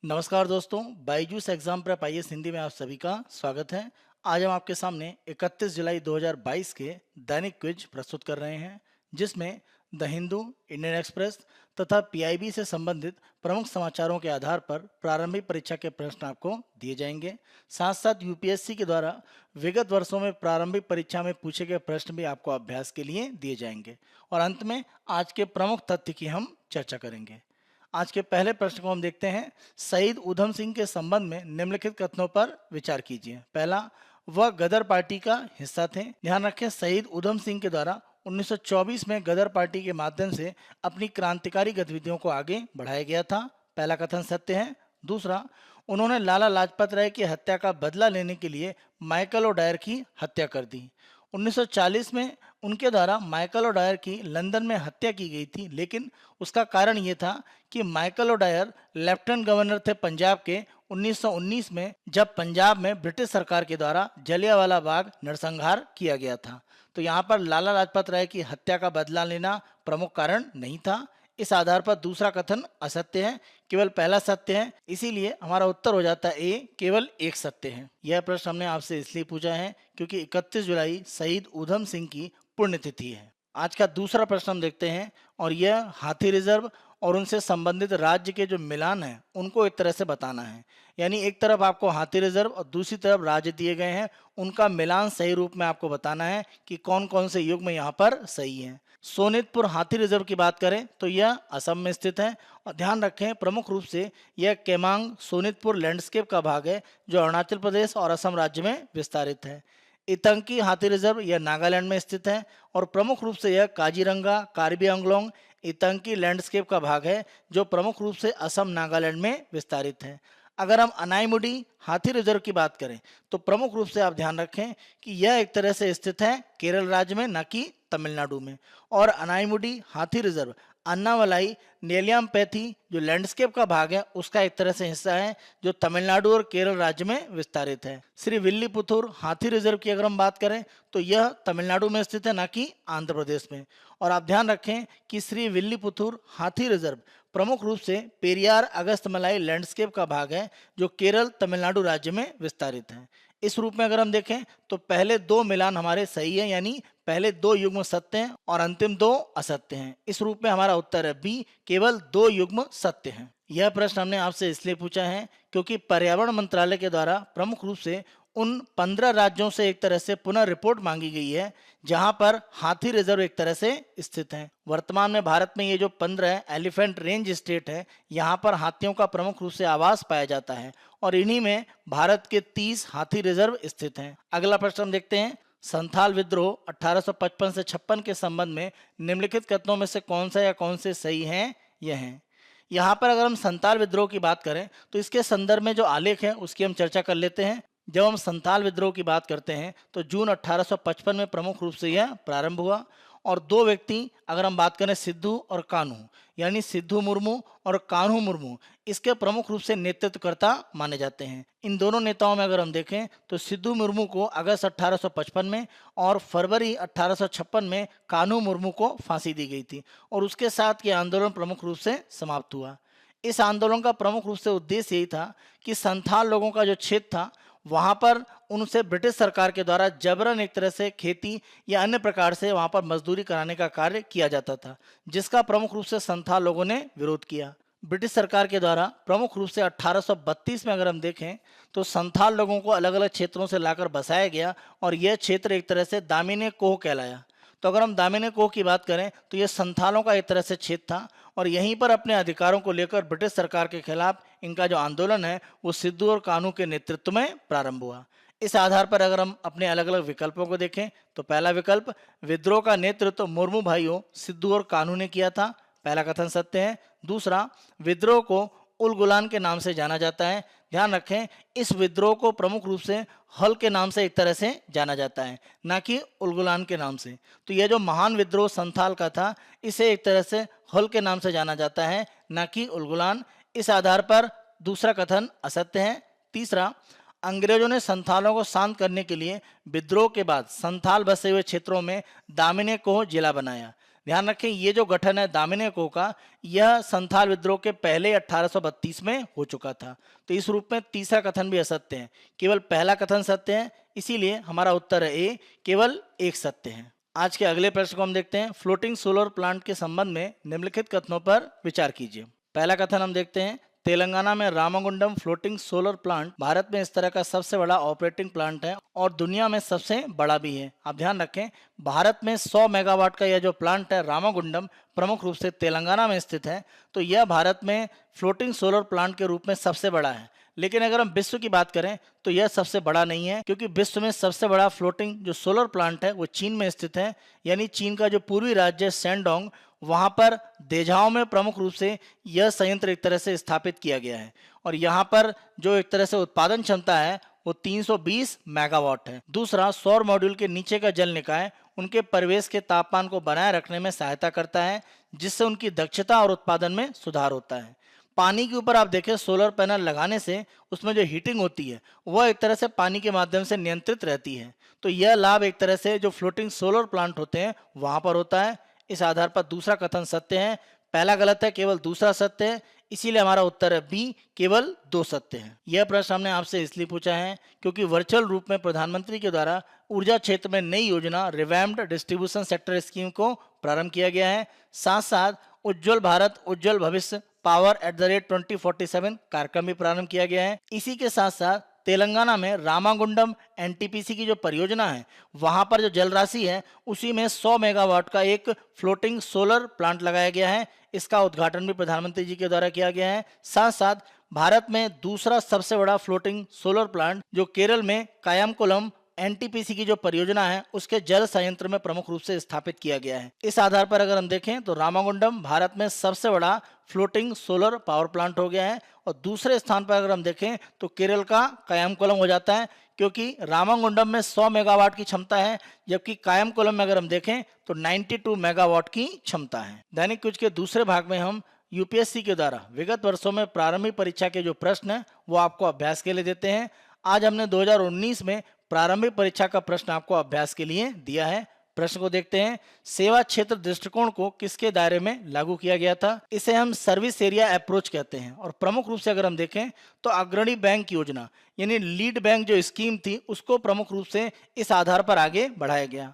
नमस्कार दोस्तों, Byju's exam prep IAS Hindi में आप सभी का स्वागत है। आज हम आपके सामने 31 जुलाई 2022 के दैनिक क्विज प्रस्तुत कर रहे हैं, जिसमें द हिंदू, इंडियन एक्सप्रेस तथा पीआईबी से संबंधित प्रमुख समाचारों के आधार पर प्रारंभिक परीक्षा के प्रश्न आपको दिए जाएंगे। साथ साथ यूपीएससी के द्वारा विगत वर्षों में प्रारंभिक परीक्षा में पूछे गए प्रश्न भी आपको अभ्यास के लिए दिए जाएंगे और अंत में आज के प्रमुख तथ्य की हम चर्चा करेंगे। आज के पहले प्रश्न को हम देखते हैं। शहीद ऊधम सिंह के संबंध में निम्नलिखित कथनों पर विचार कीजिए। पहला, वह गदर पार्टी का हिस्सा थे। ध्यान रखें, शहीद ऊधम सिंह के द्वारा 1924 में गदर पार्टी के माध्यम से अपनी क्रांतिकारी गतिविधियों को आगे बढ़ाया गया था। पहला कथन सत्य है। दूसरा, उन्होंने लाला लाजपत राय की हत्या का बदला लेने के लिए माइकल ओडायर की हत्या कर दी। 1940 में उनके द्वारा माइकल ओडायर की लंदन में हत्या की गई थी, लेकिन उसका कारण ये था कि माइकल ओडायर लेफ्टिनेंट गवर्नर थे पंजाब के 1919 में, जब पंजाब में ब्रिटिश सरकार के द्वारा जलियांवाला बाग नरसंहार किया गया था। तो यहाँ पर लाला लाजपत राय की हत्या का बदला लेना प्रमुख कारण नहीं था। इस आधार पर दूसरा कथन असत्य है, केवल पहला सत्य है। इसीलिए हमारा उत्तर हो जाता है ए, केवल एक सत्य है। यह प्रश्न हमने आपसे इसलिए पूछा है क्योंकि 31 जुलाई शहीद ऊधम सिंह की पुण्यतिथि है। आज का दूसरा प्रश्न हम देखते हैं और यह हाथी रिजर्व और उनसे संबंधित राज्य के जो मिलान है उनको एक तरह से बताना है। यानी एक तरफ आपको हाथी रिजर्व और दूसरी तरफ राज्य दिए गए हैं, उनका मिलान सही रूप में आपको बताना है कि कौन कौन से युग्म यहाँ पर सही है। सोनितपुर हाथी रिजर्व की बात करें तो यह असम में स्थित है और ध्यान रखें प्रमुख रूप से यह केमांग सोनितपुर लैंडस्केप का भाग है जो अरुणाचल प्रदेश और असम राज्य में विस्तारित है। इतंकी हाथी रिजर्व यह नागालैंड में स्थित है और प्रमुख रूप से यह काजीरंगा कार्बी आंगलोंग इतंकी लैंडस्केप का भाग है जो प्रमुख रूप से असम नागालैंड में विस्तारित है। अगर हम अनाईमुडी हाथी रिजर्व की बात करें तो प्रमुख रूप से आप ध्यान रखें कि यह एक तरह से स्थित है केरल राज्य में, न कि तमिलनाडु में। और अनाईमुडी हाथी रिजर्व अन्नामलाई नेलियामपैथी जो लैंडस्केप का भाग है उसका एक तरह से हिस्सा है जो तमिलनाडु और केरल राज्य में विस्तारित है। श्री विल्लीपुथुर हाथी रिजर्व की अगर हम बात करें तो यह तमिलनाडु में स्थित है, न कि आंध्र प्रदेश में। और आप ध्यान रखें कि श्री विल्लीपुथुर हाथी रिजर्व प्रमुख रूप से पेरियार अगस्तमलाई लैंडस्केप का भाग है जो केरल तमिलनाडु राज्य में विस्तारित है। इस रूप में अगर हम देखें तो पहले दो मिलान हमारे सही है, यानी पहले दो युग्म सत्य हैं और अंतिम दो असत्य हैं। इस रूप में हमारा उत्तर है बी, केवल दो युग्म सत्य हैं। यह प्रश्न हमने आपसे इसलिए पूछा है क्योंकि पर्यावरण मंत्रालय के द्वारा प्रमुख रूप से उन 15 राज्यों से एक तरह से पुनः रिपोर्ट मांगी गई है जहां पर हाथी रिजर्व एक तरह से स्थित है। वर्तमान में भारत में ये जो 15 एलिफेंट रेंज स्टेट है, यहाँ पर हाथियों का प्रमुख रूप से आवास पाया जाता है और इन्हीं में भारत के 30 हाथी रिजर्व स्थित हैं। अगला प्रश्न हम देखते हैं। संथाल विद्रोह 1855 से 56 के संबंध में निम्नलिखित कथनों में से कौन सा या कौन से सही हैं? यह हैं। यहाँ पर अगर हम संथाल विद्रोह की बात करें तो इसके संदर्भ में जो आलेख है उसकी हम चर्चा कर लेते हैं। जब हम संथाल विद्रोह की बात करते हैं तो जून 1855 में प्रमुख रूप से यह प्रारंभ हुआ और दो व्यक्ति अगर हम बात करें सिद्धू और कान्हू, यानी सिद्धू मुर्मू और कान्हू मुर्मू, इसके प्रमुख रूप से नेतृत्वकर्ता माने जाते हैं। इन दोनों नेताओं में अगर हम देखें तो सिद्धू मुर्मू को अगस्त 1855 में और फरवरी 1856 में कान्हू मुर्मू को फांसी दी गई थी और उसके साथ ये आंदोलन प्रमुख रूप से समाप्त हुआ। इस आंदोलन का प्रमुख रूप से उद्देश्य यही था कि संथाल लोगों का जो क्षेत्र था वहाँ पर उनसे ब्रिटिश सरकार के द्वारा जबरन एक तरह से खेती या अन्य प्रकार से वहाँ पर मजदूरी कराने का कार्य किया जाता था, जिसका प्रमुख रूप से संथाल लोगों ने विरोध किया। ब्रिटिश सरकार के द्वारा प्रमुख रूप से 1832 में अगर हम देखें तो संथाल लोगों को अलग अलग क्षेत्रों से लाकर बसाया गया और यह क्षेत्र एक तरह से दामिने कोह कहलाया। तो अगर हम दामिने कोह की बात करें तो यह संथालों का एक तरह से क्षेत्र था और यहीं पर अपने अधिकारों को लेकर ब्रिटिश सरकार के खिलाफ इनका जो आंदोलन है वो सिद्धू और कान्हू के नेतृत्व में प्रारंभ हुआ। इस आधार पर अगर हम अपने अलग अलग विकल्पों को देखें तो पहला विकल्प, विद्रोह का नेतृत्व मुर्मू भाइयों सिद्धू और कान्हू ने किया था, पहला कथन सत्य है। दूसरा, विद्रोह को उल गुलान के नाम से जाना जाता है। ध्यान रखें, इस विद्रोह को प्रमुख रूप से हल के नाम से एक तरह से जाना जाता है, ना कि उल गुलान के नाम से। तो यह जो महान विद्रोह संथाल का था इसे एक तरह से हल के नाम से जाना जाता है, ना कि उल गुलान। इस आधार पर दूसरा कथन असत्य है। तीसरा, अंग्रेजों ने संथालों को शांत करने के लिए विद्रोह के बाद संथाल बसे हुए क्षेत्रों में दामिने कोह जिला बनाया। ध्यान रखें ये जो गठन है दामिनेको का, यह संथाल विद्रोह के पहले 1832 में हो चुका था। तो इस रूप में तीसरा कथन भी असत्य है, केवल पहला कथन सत्य है, इसीलिए हमारा उत्तर है ए, केवल एक सत्य है। आज के अगले प्रश्न को हम देखते हैं। फ्लोटिंग सोलर प्लांट के संबंध में निम्नलिखित कथनों पर विचार कीजिए। पहला कथन हम देखते हैं, तेलंगाना में Ramagundam floating solar plant Bharat में इस तरह का सबसे बड़ा ऑपरेटिंग प्लांट है और दुनिया में सबसे बड़ा भी है। आप ध्यान रखें, भारत में 100 मेगावाट का यह जो प्लांट है रामागुंडम, प्रमुख रूप से तेलंगाना में स्थित है। तो यह भारत में फ्लोटिंग सोलर प्लांट के रूप में सबसे बड़ा है। लेकिन अगर हम विश्व की बात करें तो यह सबसे बड़ा नहीं है, क्योंकि विश्व में सबसे बड़ा फ्लोटिंग जो सोलर प्लांट है वो चीन में स्थित है। यानी चीन का जो पूर्वी राज्य शेंडोंग, वहां पर देझाओं में प्रमुख रूप से यह संयंत्र एक तरह से स्थापित किया गया है और यहाँ पर जो एक तरह से उत्पादन क्षमता है वो 320 मेगावाट है। दूसरा, सौर मॉड्यूल के नीचे का जल निकाय उनके परिवेश के तापमान को बनाए रखने में सहायता करता है, जिससे उनकी दक्षता और उत्पादन में सुधार होता है। पानी के ऊपर आप देखें, सोलर पैनल लगाने से उसमें जो हीटिंग होती है वह एक तरह से पानी के माध्यम से नियंत्रित रहती है। तो यह लाभ एक तरह से जो फ्लोटिंग सोलर प्लांट होते हैं वहां पर होता है। इस आधार पर दूसरा कथन सत्य है, पहला गलत है, केवल दूसरा सत्य है, इसीलिए हमारा उत्तर है बी, केवल 2 सत्य है। यह प्रश्न हमने आपसे इसलिए पूछा है क्योंकि वर्चुअल रूप में प्रधानमंत्री के द्वारा ऊर्जा क्षेत्र में नई योजना रिवैम्प्ड डिस्ट्रीब्यूशन सेक्टर स्कीम को प्रारंभ किया गया है। साथ साथ उज्ज्वल भारत उज्ज्वल भविष्य पावर @2047 कार्यक्रम भी प्रारंभ किया गया है। इसी के साथ साथ तेलंगाना में रामागुंडम एनटीपीसी की जो परियोजना है वहां पर जो जल राशि है उसी में 100 मेगावाट का एक फ्लोटिंग सोलर प्लांट लगाया गया है। इसका उद्घाटन भी प्रधानमंत्री जी के द्वारा किया गया है। साथ साथ भारत में दूसरा सबसे बड़ा फ्लोटिंग सोलर प्लांट जो केरल में कायमकुलम एनटीपीसी की जो परियोजना है उसके जल संयंत्र में प्रमुख रूप से स्थापित किया गया है। इस आधार पर अगर हम देखें तो रामागुंडम भारत में सबसे बड़ा फ्लोटिंग सोलर पावर प्लांट हो गया है और दूसरे स्थान पर अगर हम देखें तो केरल का कायमकुलम हो जाता है, क्योंकि रामागुंडम में 100 मेगावाट की क्षमता है, जबकि कायमकुलम में अगर हम देखें तो 92 मेगावाट की क्षमता है। दैनिक क्विज के दूसरे भाग में हम यूपीएससी के द्वारा विगत वर्षों में प्रारंभिक परीक्षा के जो प्रश्न है वो आपको अभ्यास के लिए देते हैं। आज हमने 2019 में प्रारंभिक परीक्षा का प्रश्न आपको अभ्यास के लिए दिया है। प्रश्न को देखते हैं। सेवा क्षेत्र दृष्टिकोण को किसके दायरे में लागू किया गया था? इसे हम सर्विस एरिया अप्रोच कहते हैं और प्रमुख रूप से अगर हम देखें तो अग्रणी बैंक योजना यानी लीड बैंक जो स्कीम थी उसको प्रमुख रूप से इस आधार पर आगे बढ़ाया गया।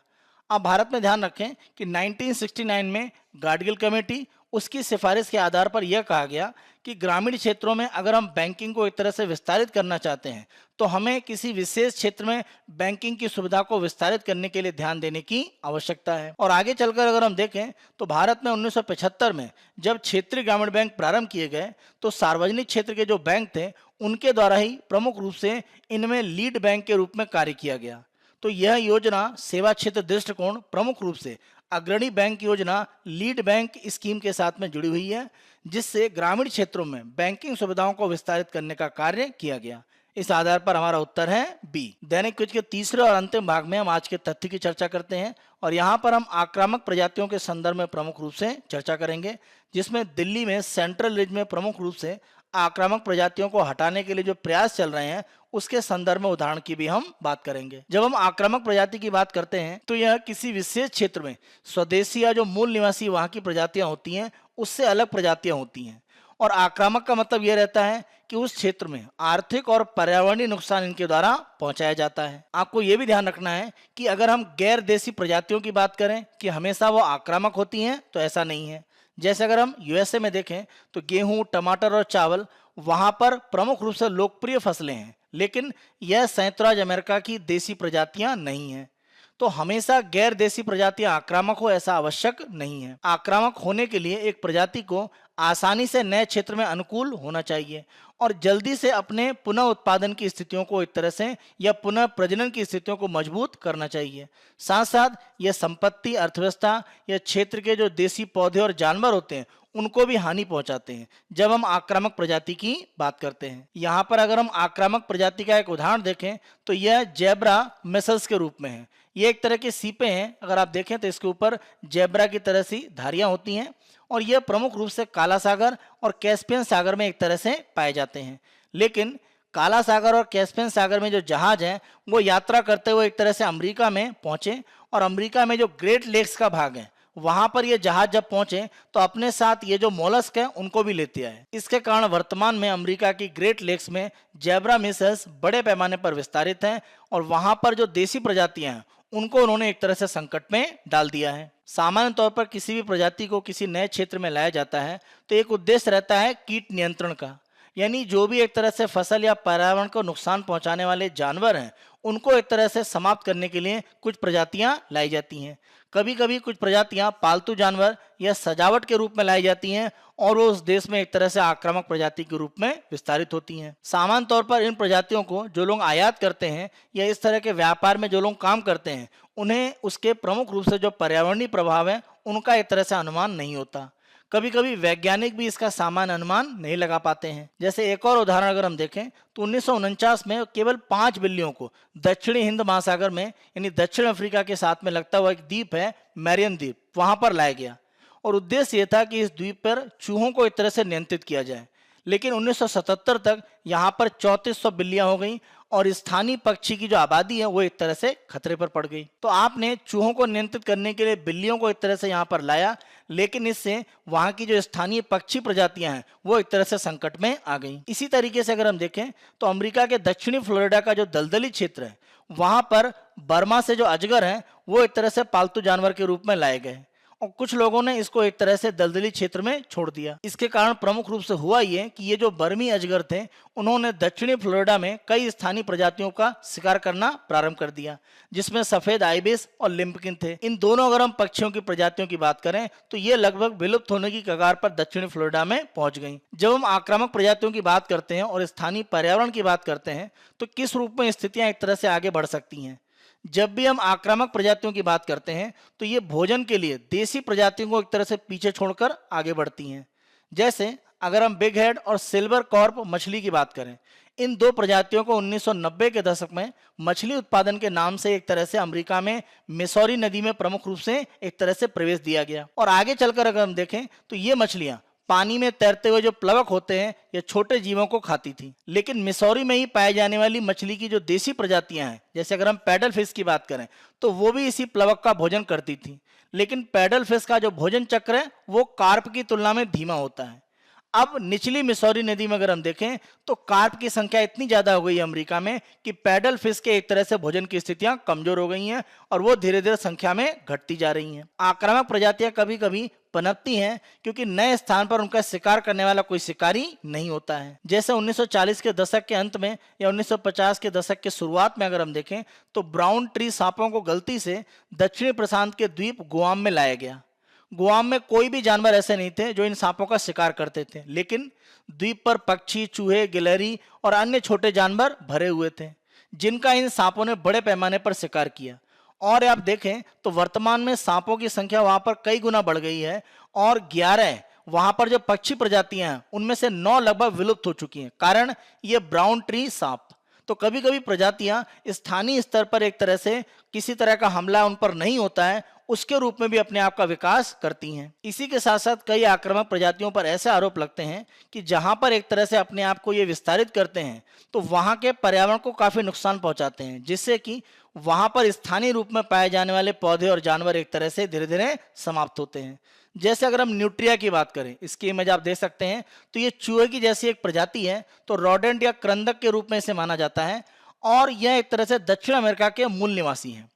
अब भारत में ध्यान रखें कि 1969 में गाडगिल कमेटी उसकी सिफारिश के आधार पर यह कहा गया कि ग्रामीण क्षेत्रों में अगर हम बैंकिंग को एक तरह से विस्तारित करना चाहते हैं तो हमें किसी विशेष क्षेत्र में बैंकिंग की सुविधा को विस्तारित करने के लिए ध्यान देने की आवश्यकता है। और आगे चलकर अगर हम देखें तो भारत में 1975 में जब क्षेत्रीय ग्रामीण बैंक प्रारंभ किए गए तो सार्वजनिक क्षेत्र के जो बैंक थे उनके द्वारा ही प्रमुख रूप से इनमें लीड बैंक के रूप में कार्य किया गया। तो यह योजना सेवा क्षेत्र दृष्टिकोण प्रमुख रूप से अग्रणी बैंक योजना लीड बैंक स्कीम के साथ में जुड़ी हुई है, जिससे ग्रामीण क्षेत्रों में बैंकिंग सुविधाओं को विस्तारित करने का कार्य किया गया। इस आधार पर हमारा उत्तर है बी। दैनिक क्विज के तीसरे और अंतिम भाग में हम आज के तथ्य की चर्चा करते हैं और यहाँ पर हम आक्रामक प्रजातियों के संदर्भ में प्रमुख रूप से चर्चा करेंगे, जिसमें दिल्ली में सेंट्रल रीज में प्रमुख रूप से आक्रामक प्रजातियों को हटाने के लिए जो प्रयास चल रहे हैं उसके संदर्भ में उदाहरण की भी हम बात करेंगे। जब हम आक्रामक प्रजाति की बात करते हैं तो यह किसी विशेष क्षेत्र में स्वदेशी या जो मूल निवासी वहां की प्रजातियां होती हैं उससे अलग प्रजातियां होती हैं। और आक्रामक का मतलब यह रहता है कि उस क्षेत्र में आर्थिक और पर्यावरणीय नुकसान इनके द्वारा पहुंचाया जाता है। आपको यह भी ध्यान रखना है कि अगर हम गैर देशी प्रजातियों की बात करें कि हमेशा वो आक्रामक होती हैं तो ऐसा नहीं है। जैसे अगर हम यूएसए में देखें तो गेहूं, टमाटर और चावल वहां पर प्रमुख रूप से लोकप्रिय फसलें हैं, लेकिन यह संयुक्त राज्य अमेरिका की देसी प्रजातियां नहीं हैं। तो हमेशा गैर देसी प्रजातियां आक्रामक हो ऐसा आवश्यक नहीं है। आक्रामक होने के लिए एक प्रजाति को आसानी से नए क्षेत्र में अनुकूल होना चाहिए और जल्दी से अपने पुनः उत्पादन की स्थितियों को एक तरह से या पुनः प्रजनन की स्थितियों को मजबूत करना चाहिए। साथ साथ यह संपत्ति, अर्थव्यवस्था या क्षेत्र के जो देसी पौधे और जानवर होते हैं उनको भी हानि पहुंचाते हैं जब हम आक्रामक प्रजाति की बात करते हैं। यहाँ पर अगर हम आक्रामक प्रजाति का एक उदाहरण देखें तो यह जेब्रा मेसल्स के रूप में है। ये एक तरह के सीपे हैं, अगर आप देखें तो इसके ऊपर जेब्रा की तरह सी धारियां होती हैं और यह प्रमुख रूप से काला सागर और कैस्पियन सागर में एक तरह से पाए जाते हैं। लेकिन काला सागर और कैस्पियन सागर में जो जहाज हैं वो यात्रा करते हुए एक तरह से अमेरिका में पहुंचे और अमेरिका में जो ग्रेट लेक्स का भाग है वहां पर ये जहाज जब पहुंचे तो अपने साथ ये जो मोलस्क है उनको भी लेते आए। इसके कारण वर्तमान में अमेरिका की ग्रेट लेक्स में जेब्रा मिसल्स बड़े पैमाने पर विस्तारित हैं और वहां पर जो देसी प्रजातियां हैं उनको उन्होंने एक तरह से संकट में डाल दिया है। सामान्य तौर पर किसी भी प्रजाति को किसी नए क्षेत्र में लाया जाता है तो एक उद्देश्य रहता है कीट नियंत्रण का, यानी जो भी एक तरह से फसल या पर्यावरण को नुकसान पहुंचाने वाले जानवर हैं उनको एक तरह से समाप्त करने के लिए कुछ प्रजातियां लाई जाती हैं। कभी कभी कुछ प्रजातियां पालतू जानवर या सजावट के रूप में लाई जाती हैं और वो उस देश में एक तरह से आक्रामक प्रजाति के रूप में विस्तारित होती हैं। सामान्य तौर पर इन प्रजातियों को जो लोग आयात करते हैं या इस तरह के व्यापार में जो लोग काम करते हैं उन्हें उसके प्रमुख रूप से जो पर्यावरणीय प्रभाव है उनका एक तरह से अनुमान नहीं होता। कभी कभी वैज्ञानिक भी इसका सामान्य अनुमान नहीं लगा पाते हैं। जैसे एक और उदाहरण अगर हम देखें तो 1949 में केवल 5 बिल्लियों को दक्षिणी हिंद महासागर में यानी दक्षिण अफ्रीका के साथ में लगता हुआ एक द्वीप है मैरियन द्वीप, वहां पर लाया गया और उद्देश्य ये था कि इस द्वीप पर चूहों को एक तरह से नियंत्रित किया जाए। लेकिन 1977 तक यहाँ पर 3400 बिल्लियां हो गई और स्थानीय पक्षी की जो आबादी है वो एक तरह से खतरे पर पड़ गई। तो आपने चूहों को नियंत्रित करने के लिए बिल्लियों को एक तरह से यहाँ पर लाया, लेकिन इससे वहाँ की जो स्थानीय पक्षी प्रजातियां हैं वो एक तरह से संकट में आ गई। इसी तरीके से अगर हम देखें तो अमेरिका के दक्षिणी फ्लोरिडा का जो दलदली क्षेत्र है वहां पर बर्मा से जो अजगर हैं वो एक तरह से पालतू जानवर के रूप में लाए गए और कुछ लोगों ने इसको एक तरह से दलदली क्षेत्र में छोड़ दिया। इसके कारण प्रमुख रूप से हुआ ये कि ये जो बर्मी अजगर थे उन्होंने दक्षिणी फ्लोरिडा में कई स्थानीय प्रजातियों का शिकार करना प्रारंभ कर दिया, जिसमें सफेद आइबिस और लिम्पकिन थे। इन दोनों अगर हम पक्षियों की प्रजातियों की बात करें तो ये लगभग विलुप्त होने की कगार पर दक्षिणी फ्लोरिडा में पहुंच गई। जब हम आक्रामक प्रजातियों की बात करते हैं और स्थानीय पर्यावरण की बात करते हैं तो किस रूप में स्थितियां एक तरह से आगे बढ़ सकती हैं। जब भी हम आक्रामक प्रजातियों की बात करते हैं तो ये भोजन के लिए देसी प्रजातियों को एक तरह से पीछे छोड़कर आगे बढ़ती हैं। जैसे अगर हम बिग हेड और सिल्वर कॉर्प मछली की बात करें, इन दो प्रजातियों को 1990 के दशक में मछली उत्पादन के नाम से एक तरह से अमेरिका में मिसौरी नदी में प्रमुख रूप से एक तरह से प्रवेश दिया गया और आगे चलकर अगर हम देखें तो ये मछलियां पानी में तैरते हुए जो प्लवक होते हैं या छोटे जीवों को खाती थी। लेकिन मिसौरी में ही पाए जाने वाली मछली की जो देसी प्रजातियां हैं, जैसे अगर हम पैडल फिश की बात करें तो वो भी इसी प्लवक का भोजन करती थी। लेकिन पैडल फिश का जो भोजन चक्र है वो कार्प की तुलना में धीमा होता है। अब निचली मिसौरी नदी में अगर हम देखें तो कार्प की संख्या इतनी ज्यादा हो गई है अमेरिका में कि पैडल फिश के एक तरह से भोजन की स्थितियां कमजोर हो गई हैं और वो धीरे धीरे संख्या में घटती जा रही हैं। आक्रामक प्रजातियां कभी कभी पनपती हैं क्योंकि नए स्थान पर उनका शिकार करने वाला कोई शिकारी नहीं होता है। जैसे 1940 के दशक के अंत में या 1950 के दशक के शुरुआत में अगर हम देखें तो ब्राउन ट्री सांपों को गलती से दक्षिणी प्रशांत के द्वीप गुआम में लाया गया। गुआम में कोई भी जानवर ऐसे नहीं थे जो इन सांपों का शिकार करते थे, लेकिन द्वीप पर पक्षी, चूहे, गिलहरी और अन्य छोटे जानवर भरे हुए थे जिनका इन सांपों ने बड़े पैमाने पर शिकार किया। और आप देखें तो वर्तमान में सांपों की संख्या वहां पर कई गुना बढ़ गई है और 11 वहां पर जो पक्षी प्रजातियां हैं उनमें से 9 लगभग विलुप्त हो चुकी हैं। कारण ये ब्राउन ट्री सांप। तो कभी कभी प्रजातियां स्थानीय स्तर पर एक तरह से किसी तरह का हमला उन पर नहीं होता है उसके रूप में भी अपने आप का विकास करती हैं। इसी के साथ साथ कई आक्रामक प्रजातियों पर ऐसे आरोप लगते हैं कि जहां पर एक तरह से अपने आप को ये विस्तारित करते हैं तो वहां के पर्यावरण को काफी नुकसान पहुंचाते हैं, जिससे कि वहां पर स्थानीय रूप में पाए जाने वाले पौधे और जानवर एक तरह से धीरे धीरे समाप्त होते हैं। जैसे अगर हम न्यूट्रिया की बात करें, इसकी इमेज आप देख सकते हैं, तो ये चूहे की जैसी एक प्रजाति है, तो रोडेंट या क्रंदक के रूप में इसे माना जाता है और यह एक तरह से दक्षिण अमेरिका के मूल निवासी हैं।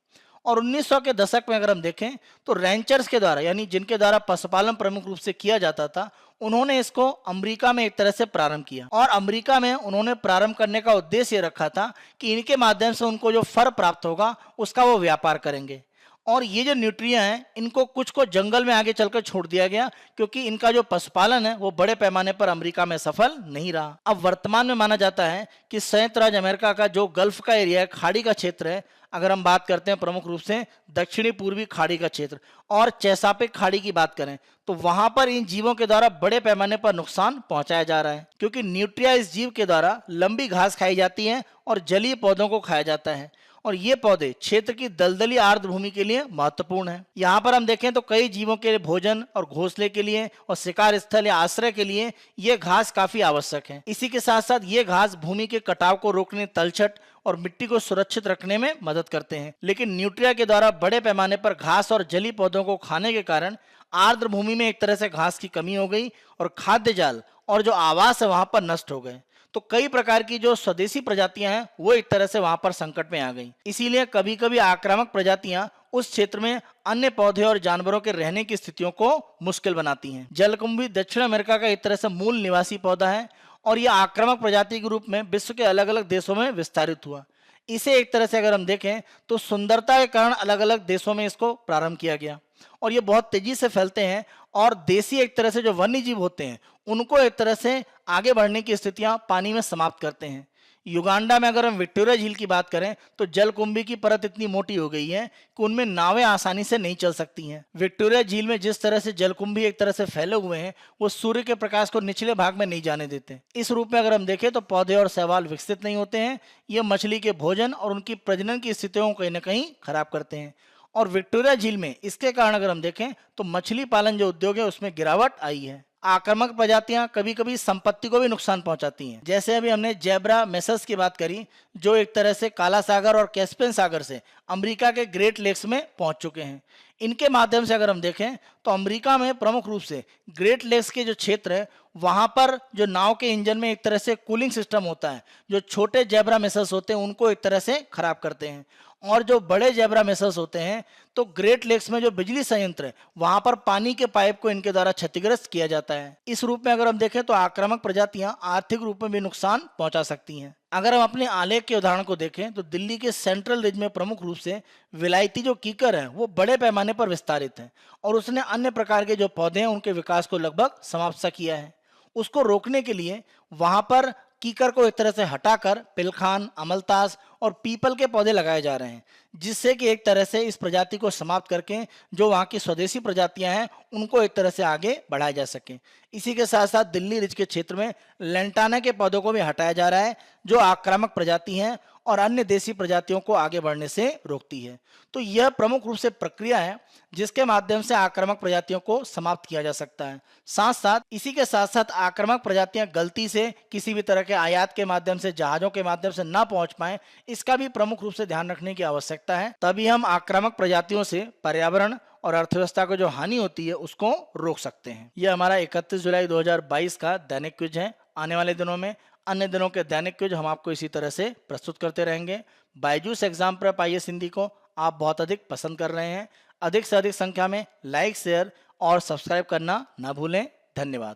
और 1900 के दशक में अगर हम देखें तो रैंचर्स के द्वारा, यानी जिनके द्वारा पशुपालन प्रमुख रूप से किया जाता था, उन्होंने इसको अमेरिका में एक तरह से प्रारंभ किया और अमेरिका में उन्होंने प्रारंभ करने का उद्देश्य ये रखा था कि इनके माध्यम से उनको जो फर प्राप्त होगा उसका वो व्यापार करेंगे। और ये जो न्यूट्रिया हैं इनको कुछ को जंगल में आगे चलकर छोड़ दिया गया क्योंकि इनका जो पशुपालन है वो बड़े पैमाने पर अमेरिका में सफल नहीं रहा। अब वर्तमान में माना जाता है कि संयुक्त राज्य अमेरिका का जो गल्फ का एरिया है, खाड़ी का क्षेत्र है, अगर हम बात करते हैं प्रमुख रूप से दक्षिणी पूर्वी खाड़ी का क्षेत्र और चेसापेक खाड़ी की बात करें तो वहां पर इन जीवों के द्वारा बड़े पैमाने पर नुकसान पहुंचाया जा रहा है क्योंकि न्यूट्रिया इस जीव के द्वारा लंबी घास खाई जाती है और जलीय पौधों को खाया जाता है और ये पौधे क्षेत्र की दलदली आर्द्र भूमि के लिए महत्वपूर्ण है। यहाँ पर हम देखें तो कई जीवों के भोजन और घोंसले के लिए और शिकार स्थल या आश्रय के लिए ये घास काफी आवश्यक है। इसी के साथ साथ ये घास भूमि के कटाव को रोकने, तलछट और मिट्टी को सुरक्षित रखने में मदद करते हैं। लेकिन न्यूट्रिया के द्वारा बड़े पैमाने पर घास और जलीय पौधों को खाने के कारण आर्द्र भूमि में एक तरह से घास की कमी हो गई और खाद्य जाल और जो आवास है वहां पर नष्ट हो गए। तो कई प्रकार की जो स्वदेशी प्रजातियां हैं वो एक तरह से वहां पर संकट में आ गई। इसीलिए कभी कभी आक्रामक प्रजातियां उस क्षेत्र में अन्य पौधे और जानवरों के रहने की स्थितियों को मुश्किल बनाती हैं। जलकुंभी दक्षिण अमेरिका का एक तरह से मूल निवासी पौधा है और यह आक्रामक प्रजाति के रूप में विश्व के अलग अलग देशों में विस्तारित हुआ। इसे एक तरह से अगर हम देखें तो सुंदरता के कारण अलग अलग देशों में इसको प्रारंभ किया गया और ये बहुत तेजी से फैलते हैं और देसी एक तरह से जो वन्य जीव होते हैं उनको एक तरह से आगे बढ़ने की स्थितियां पानी में समाप्त करते हैं। युगांडा में अगर हम विक्टोरिया झील की बात करें तो जलकुंभी की परत इतनी मोटी हो गई है कि उनमें नावें आसानी से नहीं चल सकती हैं। विक्टोरिया झील में जिस तरह से जलकुंभी एक तरह से फैले हुए हैं वो सूर्य के प्रकाश को निचले भाग में नहीं जाने देते। इस रूप में अगर हम देखें तो पौधे और शैवाल विकसित नहीं होते हैं। ये मछली के भोजन और उनकी प्रजनन की स्थितियों को कहीं ना कहीं खराब करते हैं। और विक्टोरिया झील में इसके कारण अगर हम देखें तो मछली पालन जो उद्योग है उसमें गिरावट आई है। आक्रामक प्रजातियां कभी कभी संपत्ति को भी नुकसान पहुंचाती हैं। जैसे अभी हमने जेब्रा मेसस की बात करी जो एक तरह से काला सागर और कैस्पियन सागर से अमेरिका के ग्रेट लेक्स में पहुंच चुके हैं। इनके माध्यम से अगर हम देखें तो अमेरिका में प्रमुख रूप से ग्रेट लेक्स के जो क्षेत्र है वहां पर जो नाव के इंजन में एक तरह से कूलिंग सिस्टम होता है जो छोटे जेब्रा मेसस होते हैं उनको एक तरह से खराब करते हैं। और जो बड़े जेब्रा मेसस होते हैं तो ग्रेट लेक्स में जो बिजली संयंत्र है वहां पर पानी के पाइप को इनके द्वारा क्षतिग्रस्त किया जाता है। इस रूप में अगर हम देखें तो आक्रामक प्रजातियां आर्थिक रूप में भी नुकसान पहुंचा सकती हैं। अगर हम अपने आलेख के उदाहरण को देखें तो दिल्ली के सेंट्रल रिज में प्रमुख रूप से विलायती जो कीकर है वो बड़े पैमाने पर विस्तारित है और उसने अन्य प्रकार के जो पौधे हैं उनके विकास को लगभग समाप्त सा किया है। उसको रोकने के लिए वहां पर कीकर को एक तरह से हटाकर पिलखान, अमलतास और पीपल के पौधे लगाए जा रहे हैं जिससे कि एक तरह से इस प्रजाति को समाप्त करके जो वहाँ की स्वदेशी प्रजातियां हैं उनको एक तरह से आगे बढ़ाया जा सके। इसी के साथ साथ दिल्ली रिज के क्षेत्र में लेंटाना के पौधों को भी हटाया जा रहा है जो आक्रामक प्रजाति हैं और अन्य देसी प्रजातियों को आगे बढ़ने से रोकती है। तो यह प्रमुख रूप से प्रक्रिया है जिसके माध्यम से आक्रामक प्रजातियों को समाप्त किया जा सकता है। साथ साथ इसी के साथ साथ आक्रामक प्रजातियां गलती से किसी भी तरह के आयात के माध्यम से, जहाजों के माध्यम से ना पहुंच पाए, इसका भी प्रमुख रूप से ध्यान रखने की आवश्यकता है। तभी हम आक्रामक प्रजातियों से पर्यावरण और अर्थव्यवस्था को जो हानि होती है उसको रोक सकते हैं। यह हमारा 31 जुलाई 2022 का दैनिक क्विज है। आने वाले दिनों में अन्य दिनों के दैनिक क्विज हम आपको इसी तरह से प्रस्तुत करते रहेंगे। Byju's exam prep IAS Hindi को आप बहुत अधिक पसंद कर रहे हैं। अधिक से अधिक संख्या में लाइक, शेयर और सब्सक्राइब करना ना भूलें। धन्यवाद।